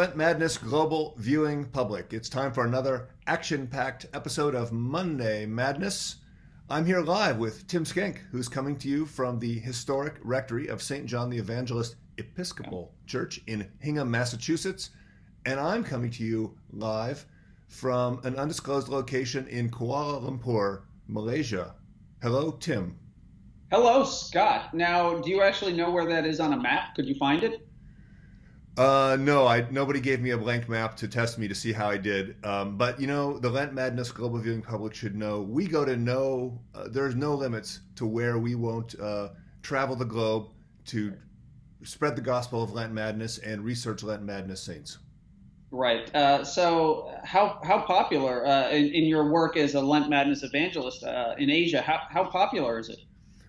Lent Madness global viewing public. It's time for another action-packed episode of Monday Madness. I'm here live with Tim Schenck, who's coming to you from the historic rectory of St. John the Evangelist Episcopal Church in Hingham, Massachusetts. And I'm coming to you live from an undisclosed location in Kuala Lumpur, Malaysia. Hello, Tim. Hello, Scott. Now, do you actually know where that is on a map? Could you find it? No, nobody gave me a blank map to test me to see how I did. But you know, the Lent Madness global viewing public should know we go to there's no limits to where we won't travel the globe to spread the gospel of Lent Madness and research Lent Madness saints. Right. So how popular in your work as a Lent Madness evangelist in Asia? How popular is it?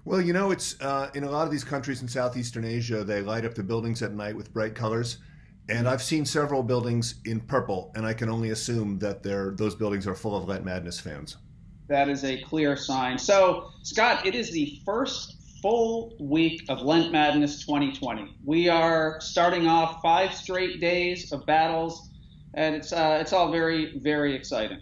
Well, you know, it's in a lot of these countries in Southeastern Asia, they light up the buildings at night with bright colors. And I've seen several buildings in purple, and I can only assume that those buildings are full of Lent Madness fans. That is a clear sign. So, Scott, it is the first full week of Lent Madness 2020. We are starting off 5 straight days of battles, and it's all very, very exciting.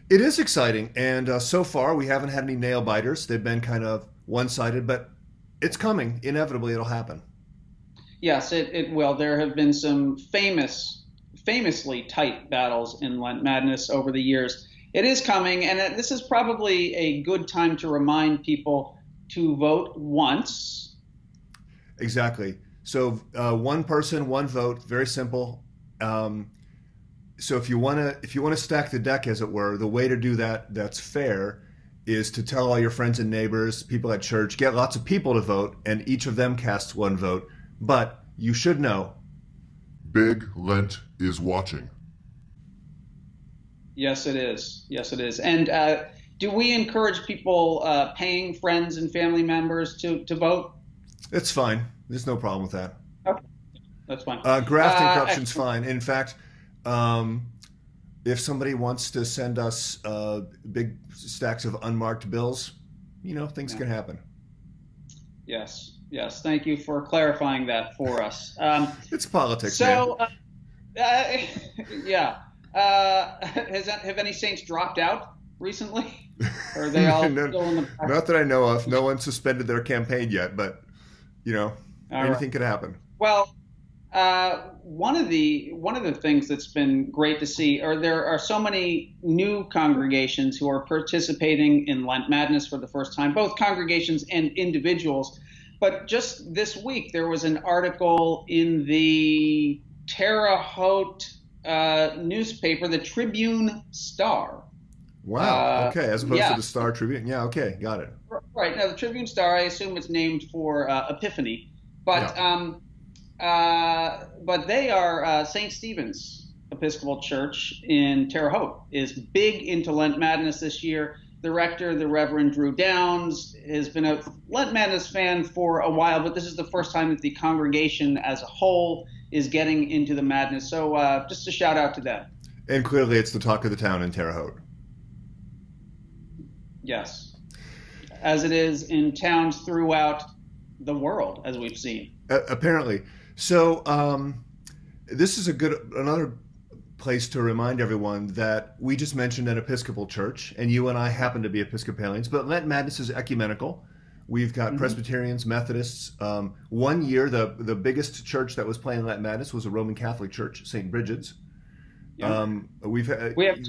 It is exciting, and so far we haven't had any nail biters. They've been kind of one-sided, but it's coming. Inevitably, it'll happen. Yes, it will. There have been some famously tight battles in Lent Madness over the years. It is coming, and this is probably a good time to remind people to vote once. Exactly. So one person, one vote. Very simple. So if you want to stack the deck, as it were, the way to do that's fair is to tell all your friends and neighbors, people at church, get lots of people to vote, and each of them casts one vote. But you should know, Big Lent is watching. Yes, it is. Yes, it is. And do we encourage people paying friends and family members to vote? It's fine. There's no problem with that. Okay, that's fine. Graft and corruption's fine. In fact, if somebody wants to send us big stacks of unmarked bills, you know, things can happen. Yes. Thank you for clarifying that for us. It's politics, so, man. Yeah. Have any saints dropped out recently? Or are they all still in the back? Not that I know of. No one suspended their campaign yet, but, you know, anything could happen. Well, one of the things that's been great to see are there are so many new congregations who are participating in Lent Madness for the first time, both congregations and individuals. But just this week, there was an article in the Terre Haute newspaper, the Tribune Star. Wow. Okay. As opposed to the Star Tribune. Yeah. Okay. Got it. Right. Now, the Tribune Star, I assume it's named for Epiphany, but but they are St. Stephen's Episcopal Church in Terre Haute is big into Lent Madness this year. The rector, the Reverend Drew Downs, has been a Lent Madness fan for a while, but this is the first time that the congregation as a whole is getting into the madness. So just a shout out to them. And clearly it's the talk of the town in Terre Haute. Yes. As it is in towns throughout the world, as we've seen. Apparently. So this is another place to remind everyone that we just mentioned an Episcopal church, and you and I happen to be Episcopalians, but Lent Madness is ecumenical. We've got Presbyterians, Methodists. One year, the biggest church that was playing Lent Madness was a Roman Catholic church, St. Bridget's. Yeah. We have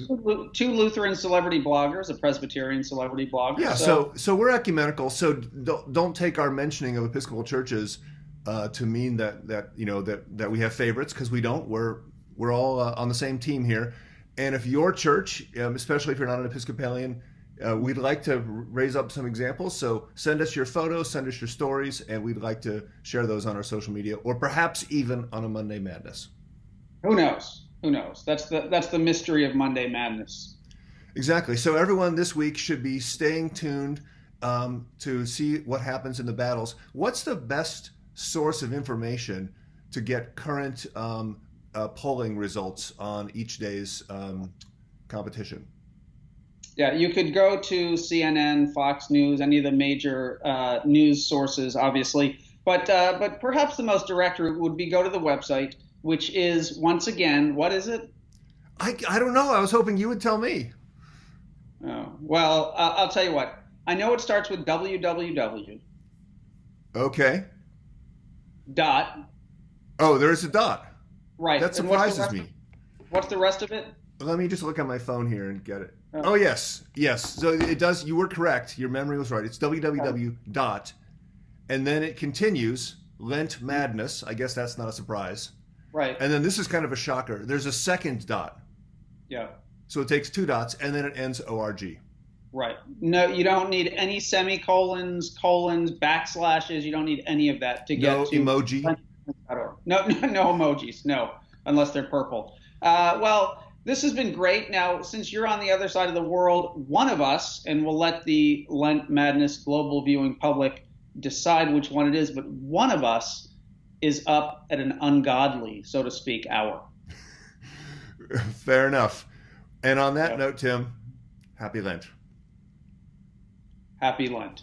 two Lutheran celebrity bloggers, a Presbyterian celebrity blogger. Yeah, so we're ecumenical. So don't take our mentioning of Episcopal churches to mean that we have favorites, because we don't. We're all on the same team here. And if your church, especially if you're not an Episcopalian, we'd like to raise up some examples. So send us your photos, send us your stories, and we'd like to share those on our social media, or perhaps even on a Monday Madness. Who knows? That's the mystery of Monday Madness. Exactly. So everyone this week should be staying tuned to see what happens in the battles. What's the best source of information to get current polling results on each day's competition? Yeah, you could go to CNN, Fox News, any of the major news sources, obviously. But perhaps the most direct route would be go to the website, which is, once again, what is it? I don't know. I was hoping you would tell me. Oh, well, I'll tell you what. I know it starts with www. Okay. Dot. Oh, there is a dot. Right. That surprises me. What's the rest of it? Let me just look at my phone here and get it. Oh, yes. So it does. You were correct. Your memory was right. It's www dot. And then it continues, Lent Madness. I guess that's not a surprise. Right. And then this is kind of a shocker. There's a second dot. Yeah. So it takes 2 dots, and then it ends org. Right. No, you don't need any semicolons, colons, backslashes. You don't need any of that to get to emoji. No emojis. No, unless they're purple. Well, this has been great. Now, since you're on the other side of the world, one of us, and we'll let the Lent Madness global viewing public decide which one it is, but one of us is up at an ungodly, so to speak, hour. Fair enough. And on that note, Tim, happy Lent. Happy Lent.